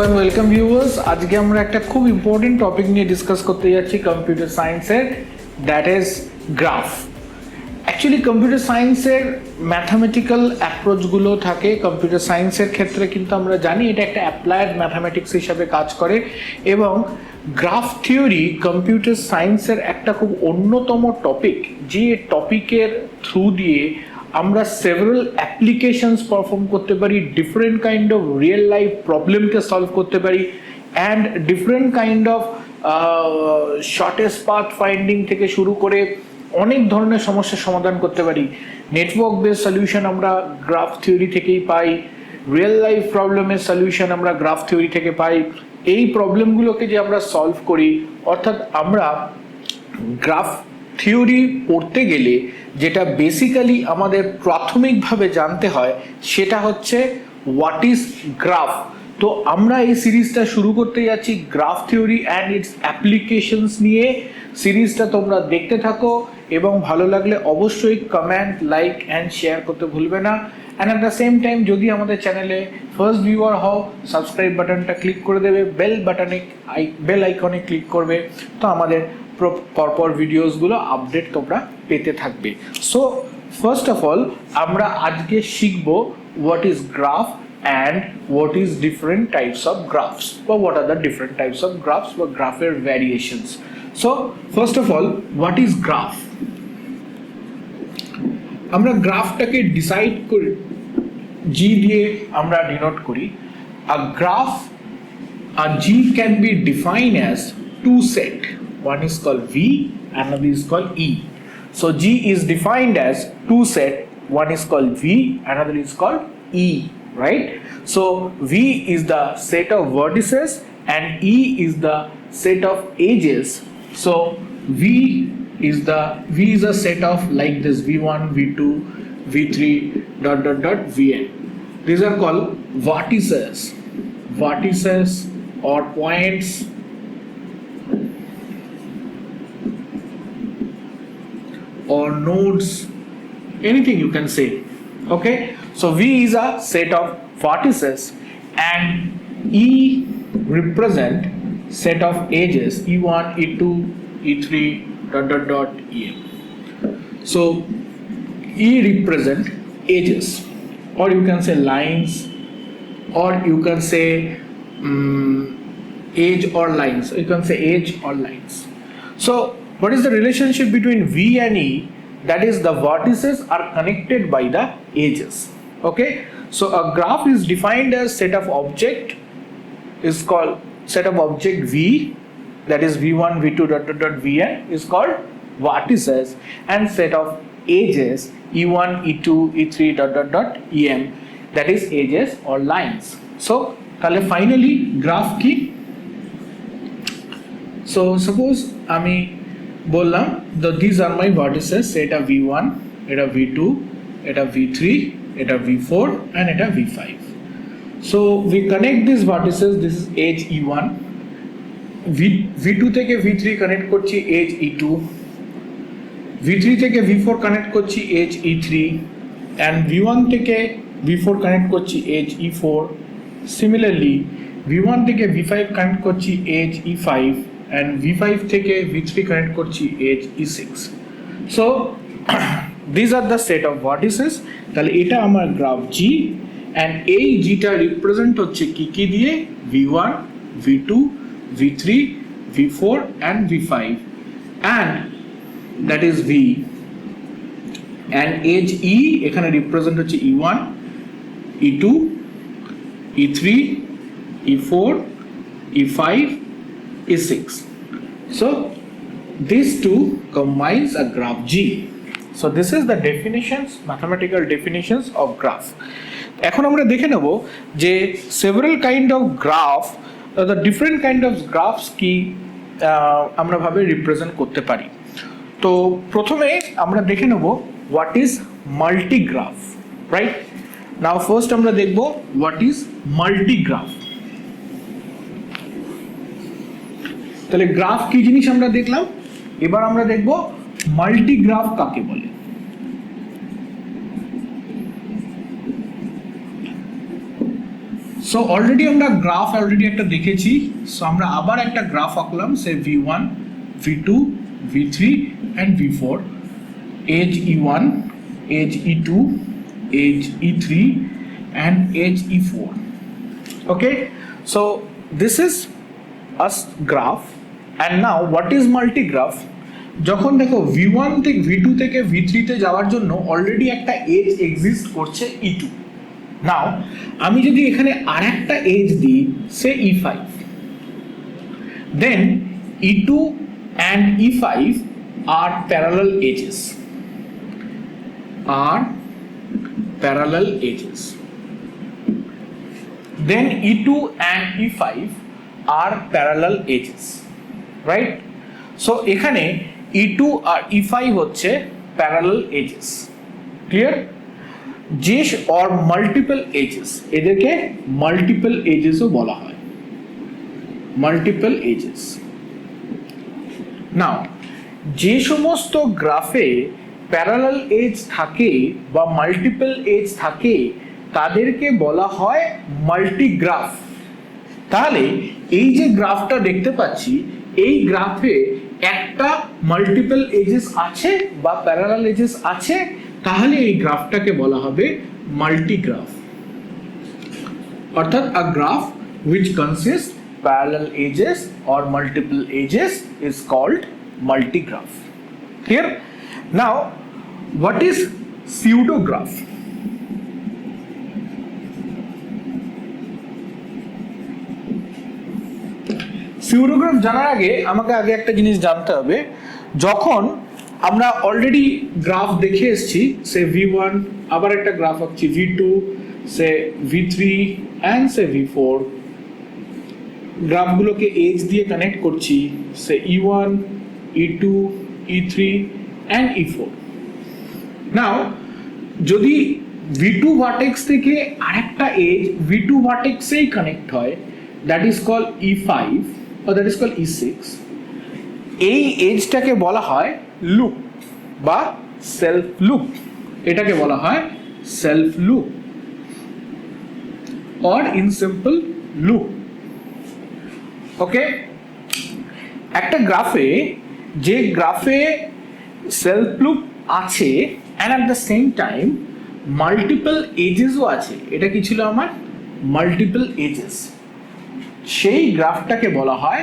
and welcome viewers. আজকে আমরা একটা খুব ইম্পর্টেন্ট টপিক নিয়ে ডিসকাস করতে যাচ্ছি কম্পিউটার সায়েন্সের, that is graph. Actually computer সায়েন্সের ম্যাথামেটিক্যাল অ্যাপ্রোচগুলো থাকে কম্পিউটার সায়েন্সের ক্ষেত্রে, কিন্তু আমরা জানি এটা একটা অ্যাপ্লায়েড ম্যাথামেটিক্স হিসাবে কাজ করে এবং গ্রাফ থিওরি কম্পিউটার সায়েন্সের একটা খুব অন্যতম টপিক, যে টপিকের থ্রু দিয়ে আমরা সেভারাল অ্যাপ্লিকেশনস পারফর্ম করতে পারি, different kind of real life প্রবলেমকে সলভ করতে পারি and different kind of shortest path finding থেকে শুরু করে অনেক ধরনের সমস্যার সমাধান করতে পারি। নেটওয়ার্ক বেস সলিউশন আমরা গ্রাফ থিওরি থেকেই পাই, রিয়েল লাইফ প্রবলেমের সলিউশন আমরা গ্রাফ থিওরি থেকে পাই। এই প্রবলেমগুলোকে যে আমরা সলভ করি, অর্থাৎ আমরা গ্রাফ থিওরি পড়তে গেলে যেটা বেসিক্যালি আমাদের প্রাথমিকভাবে জানতে হয় সেটা হচ্ছে হোয়াট ইজ গ্রাফ। তো আমরা এই সিরিজটা শুরু করতে যাচ্ছি graph theory and it's applications নিয়ে। সিরিজটা তোমরা দেখতে থাকো এবং ভালো লাগলে অবশ্যই কমেন্ট, লাইক অ্যান্ড শেয়ার করতে ভুলবে না। And at the same time যদি আমাদের চ্যানেলে ফার্স্ট ভিউয়ার হও, সাবস্ক্রাইব বাটনটা ক্লিক করে দেবে, বেল আইকনে ক্লিক করবে, তো আমাদের পরপর ভিডিওসগুলো আপডেট তোমরা পেতে থাকবে। সো ফার্স্ট অফ অল আমরা আজকে শিখবো what is graph and what is different types of graphs, or what are the different types of graphs or grapher variations. So first of all, what is graph? আমরা গ্রাফটাকে decide করি g দিয়ে আমরা denote করি। A graph, a g can be defined as two set. One is called v, another is called e. So g is defined as two set, one is called v, another is called e. Right? So V is the set of vertices and E is the set of edges. So V is a set of like this V1, V2, V3 ... Vn. These are called vertices or points or nodes, anything you can say. Okay, so V is a set of vertices and E represent set of edges, E1, E2, E3 ... En. So E represent edges, or you can say lines, or you can say edge or lines. You can say edge or lines. So what is the relationship between V and E? That is, the vertices are connected by the edges. Okay, so a graph is defined as set of object is called set of object V, that is V1, V2 ... Vn is called vertices, and set of edges E1, E2, E3 ... Em, that is edges or lines. So তাহলে finally graph কি? So suppose আমি বললাম these are my vertices, এটা V1, এটা V2, এটা V3, এটা V4 and এটা V5. So we connect these vertices. This is edge E1, V2 থেকে V3 connect করছি edge E2, V3 থেকে V4 connect করছি edge E3, and V1 থেকে V4 connect করছি edge E4. Similarly V1 থেকে V5 connect করছি edge E5, and V5 থেকে V3 connect করছি edge E6. So these are the set of vertices. তাহলে এটা আমার গ্রাফ G, and এই Gটা রিপ্রেজেন্ট হচ্ছে কি দিয়ে? V1, V2, V3, V4 and V5, and that is V, and edge E এখানে রিপ্রেজেন্ট হচ্ছে E1, E2, E3, E4, E5, E6. So these two combines a graph G. So this is the definitions, mathematical definitions of graph. এখন আমরা দেখে নেব যে several kind of graph, the different kind of graphs কি আমরা ভাবে represent করতে পারি। তো প্রথমে আমরা দেখে নেব what is multigraph, right? Now first আমরা দেখব what is multigraph. তাহলে গ্রাফ কি জিনিস আমরা দেখলাম, এবার আমরা দেখব মাল্টিগ্রাফ কাকে বলে। সো অলরেডি আমরা গ্রাফ অলরেডি একটা দেখেছি, সো আমরা আবার একটা গ্রাফ আঁকলাম, সে v1 v2 v3 and v4, edge e1, edge e2, edge e3 and edge e4. Okay, so this is a graph. And now what is multigraph? যখন দেখো v1 থেকে v2 থেকে v3 তে যাওয়ার জন্য অলরেডি একটা এজ এক্সিস্ট করছে e2. নাও আমি যদি এখানে আরেকটা এজ দিই, সে e5, then e2 and e5 are parallel edges, then e2 and e5 are parallel edges, right? So এখানে e2 আর e5 হচ্ছে parallel edges, clear? যে or multiple edges, এদেরকে multiple edges ও বলা হয়, multiple edges. Now যে সমস্ত গ্রাফে প্যারালাল এজ থাকে বা মাল্টিপল এজ থাকে তাদেরকে বলা হয় মাল্টিগ্রাফ। তাহলে এই যে গ্রাফটা দেখতে পাচ্ছি, এই গ্রাফে একটা মাল্টিপল এজেস আছে বা প্যারালাল এজেস আছে, তাহলে এই গ্রাফটাকে বলা হবে মাল্টিগ্রাফ। অর্থাৎ a graph which consists parallel edges or multiple edges is called multigraph. Clear? Now what is pseudograph? pseudograph জানার আগে আমাকে আগে একটা জিনিস জানতে হবে, যখন আমরা অলরেডি গ্রাফ দেখে এসেছি, সে v1, আবার একটা গ্রাফ আঁকছি v2, say v3 and say v4, গ্রাফগুলোকে এজ দিয়ে কানেক্ট করছি, say e1, e2, e3 and e4. নাও যদি v2 ভার্টেক্স থেকে আরেকটা এজ v2 ভার্টেক্সেই কানেক্ট হয়, that is call e5 or that is called e6, এই এজটাকে বলা হয় লুপ বা সেলফ লুপ, এটাকে বলা হয় self loop or in simple loop. ওকে, একটা গ্রাফে যে গ্রাফে সেলফ লুপ আছে and at the same time multiple edgesও আছে, এটা কি ছিল আমার মাল্টিপল এজেস, সেই গ্রাফটাকে বলা হয়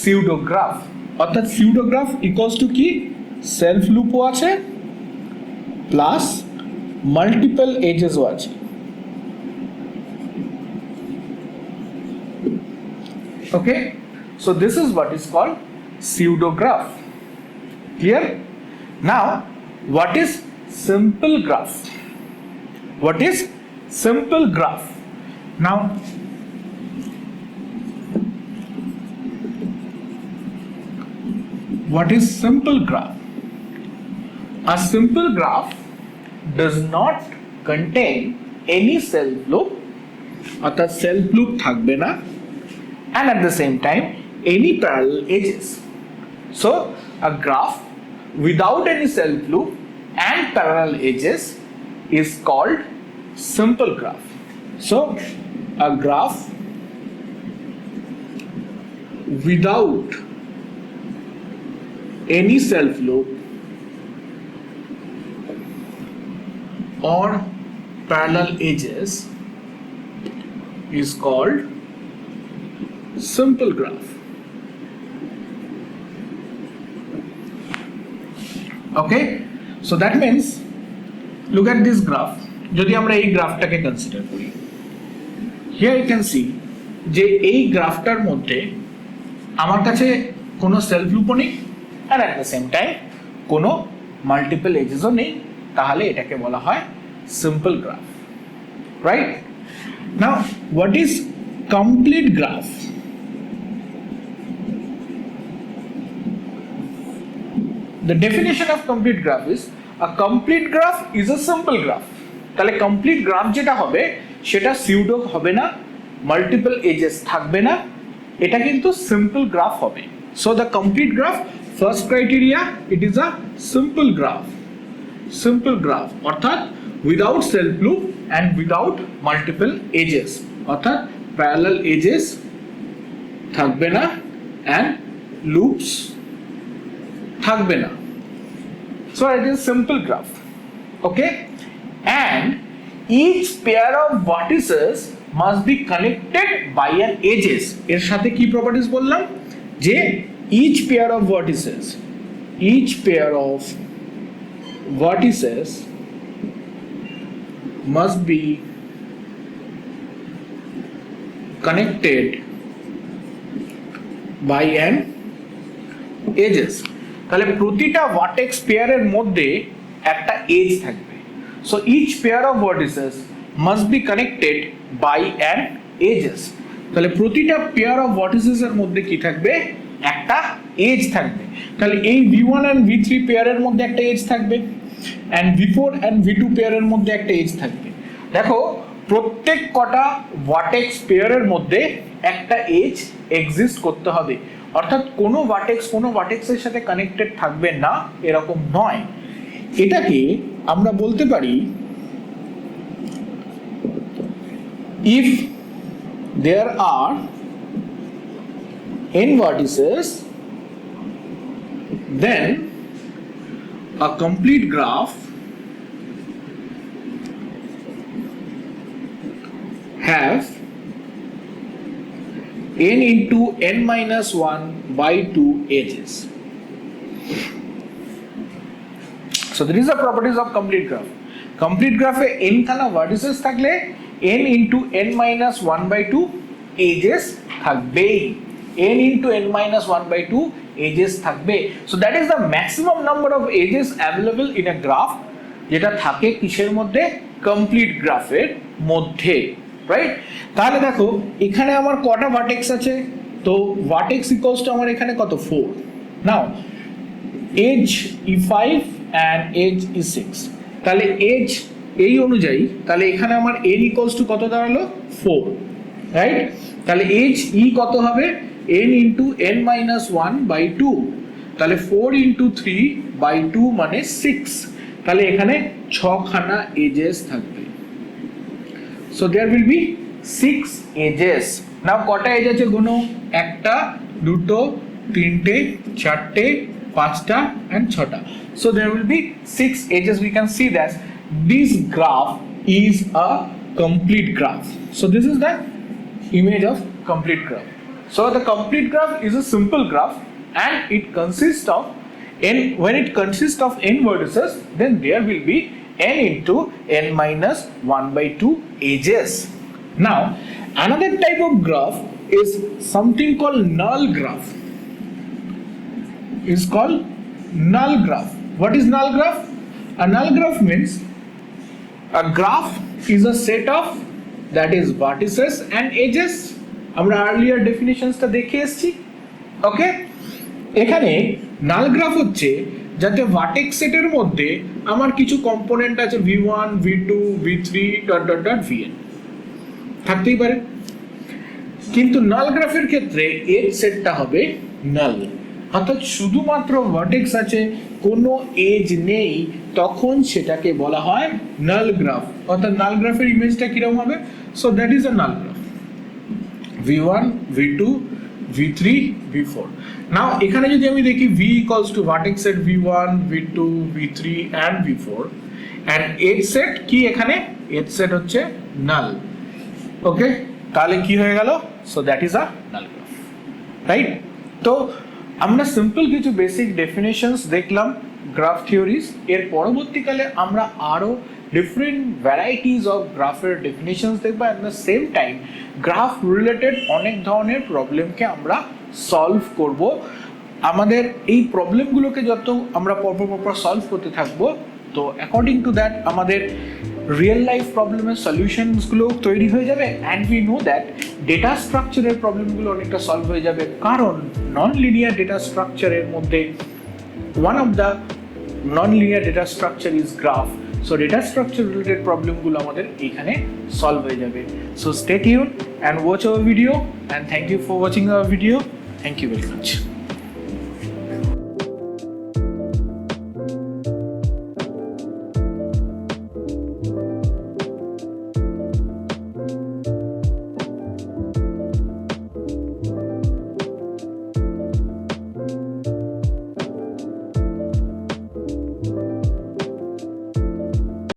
সিউডোগ্রাফ। অর্থাৎ সিউডোগ্রাফ ইকুয়ালস টু কি, সেলফ লুপও আছে প্লাস মাল্টিপল এজেসও আছে। Okay, so this is what is called pseudograph. Clear? Now what is simple graph? What is simple graph? Now what is simple graph? A simple graph does not contain any self loop, অর্থাৎ self loop থাকবে না, and at the same time any parallel edges. So a graph without any self loop and parallel edges is called simple graph. So a graph without any self loop or parallel edges is called simple graph. Okay, so that means look at this graph. যদি আমরা এই গ্রাফটাকে consider করি, here you can see যে এই গ্রাফটার মধ্যে আমার কাছে কোনো সেলফ লুপও নেই and at the same time কোনো মাল্টিপল এজেসও নেই, তাহলে এটাকে বলা হয় simple graph, right? Now what is complete graph? The definition of complete graph is a complete graph is a simple graph. তাহলে কমপ্লিট গ্রাফ যেটা হবে সেটা সিউডো হবে না, মাল্টিপল এজেস থাকবে না, এটা কিন্তু সিম্পল গ্রাফ হবে। So the complete graph, first criteria, it is a simple graph. Simple graph অর্থাৎ without self loop and without multiple edges, অর্থাৎ প্যারালাল এজেস থাকবে না অ্যান্ড লুপস থাকবে না। So it is simple graph, okay? And each pair of vertices must be connected by an edges. এর সাথে কি properties বললাম যে each pair of vertices must be connected by an edges. তাহলে প্রতিটা ভার্টেক্স পেয়ারের মধ্যে একটা এজ থাকবে। So each pair of vertices must be connected by an edges. তাহলে প্রতিটা পেয়ার অফ ভার্টিসেস এর মধ্যে কি থাকবে? একটা এজ থাকবে। তাহলে এই V1 and V3 পেয়ারের মধ্যে একটা এজ থাকবে, অ্যান্ড V4 and V2 পেয়ারের মধ্যে একটা এজ থাকবে। দেখো প্রত্যেক কটা ভার্টেক্স পেয়ারের মধ্যে একটা এজ এক্সিস্ট করতে হবে, অর্থাৎ কোনো ভার্টেক্সের সাথে কানেক্টেড থাকবে না এরকম নয়। এটাকে আমরা বলতে পারি if there are n vertices then a complete graph have n into n minus 1 by 2 edges. So there is a properties of complete graph. Complete graph A n খানা vertices থাকলে n into n minus 1 by 2 edges থাকবেই। n into n minus 1 by 2 edges থাকবে। So that is the maximum number of edges available in a graph, যেটা থাকে কিসের মধ্যে? Complete গ্রাফের মধ্যে, রাইট? তাহলে দেখো এখানে আমার কটা ভার্টেক্স আছে? তো ভার্টেক্স ইকুয়ালস টু আমার এখানে কত? 4। নাও age E5 and age E6, তাহলে এজ এই অনুযায়ী তাহলে এখানে আমার n ইকুয়ালস টু কত দাঁড়ালো? 4, রাইট? তাহলে এজ E কত হবে? n into n minus 1 by 2, তাহলে 4 ইন্টু 3 বাই 2 মানে 6। তাহলে এখানে 6 খানা এজেস থাকবে। So there will be 6 edges. Now কটা এজ আছে গুনো? একটা, দুটো, তিনটে, চারটে, পাঁচটা and ছটা। So there will be 6 edges. We can see that this graph is a complete graph. So this is the image of complete graph. So the complete graph is a simple graph and it consists of when it consists of n vertices, then there will be n into n minus 1 by 2 edges. Now another type of graph is something called null graph. It's called null graph. What is null graph? A null graph means a graph is a set of that is vertices and edges. আমরা earlier definitions টা দেখে এসেছি, ওকে? এখানে নাল graph হচ্ছে যাতে vertex সেটের মধ্যে আমার কিছু কম্পোনেন্ট আছে V1, V2, V3 vn থাকতেই পারে, কিন্তু নাল গ্রাফের ক্ষেত্রে এজ সেটটা হবে নাল, অর্থাৎ শুধুমাত্র ভার্টেক্স আছে কোনো এজ নেই, তখন সেটাকে বলা হয় নাল গ্রাফ। অর্থাৎ নাল গ্রাফের ইমেজটা কিরকম হবে? So that is a null graph. V1, V2, V3, V4. Now এখানে যদি আমি দেখি V equals to vertex set V1, V2, V3 and V4 and edge set কি? এখানে edge set হচ্ছে null, ওকে? তাহলে কি হয়ে গেল? So that is a null graph, right? তো আমরা সিম্পল কিছু বেসিক ডেফিনেশনস দেখলাম গ্রাফ থিওরিজ। এর পরবর্তীকালে আমরা আরো ডিফারেন্ট ভ্যারাইটিস অফ গ্রাফের ডেফিনেশনস দেখবো। At the same time graph related অনেক ধরনের প্রবলেমকে আমরা সলভ করব। আমাদের এই প্রবলেমগুলোকে যত আমরা পরপর সলভ করতে থাকবো, তো অ্যাকর্ডিং টু দ্যাট আমাদের রিয়েল লাইফ প্রবলেমের সলিউশনসগুলো তৈরি হয়ে যাবে। And we know that data স্ট্রাকচারের প্রবলেমগুলো অনেকটা সলভ হয়ে যাবে, কারণ নন লিনিয়ার ডেটা স্ট্রাকচারের মধ্যে one of the non linear data structure is graph. So data structure related প্রবলেমগুলো আমাদের এখানে সলভ হয়ে যাবে। So stay tune and watch our video, and thank you for watching our video. Thank you very much.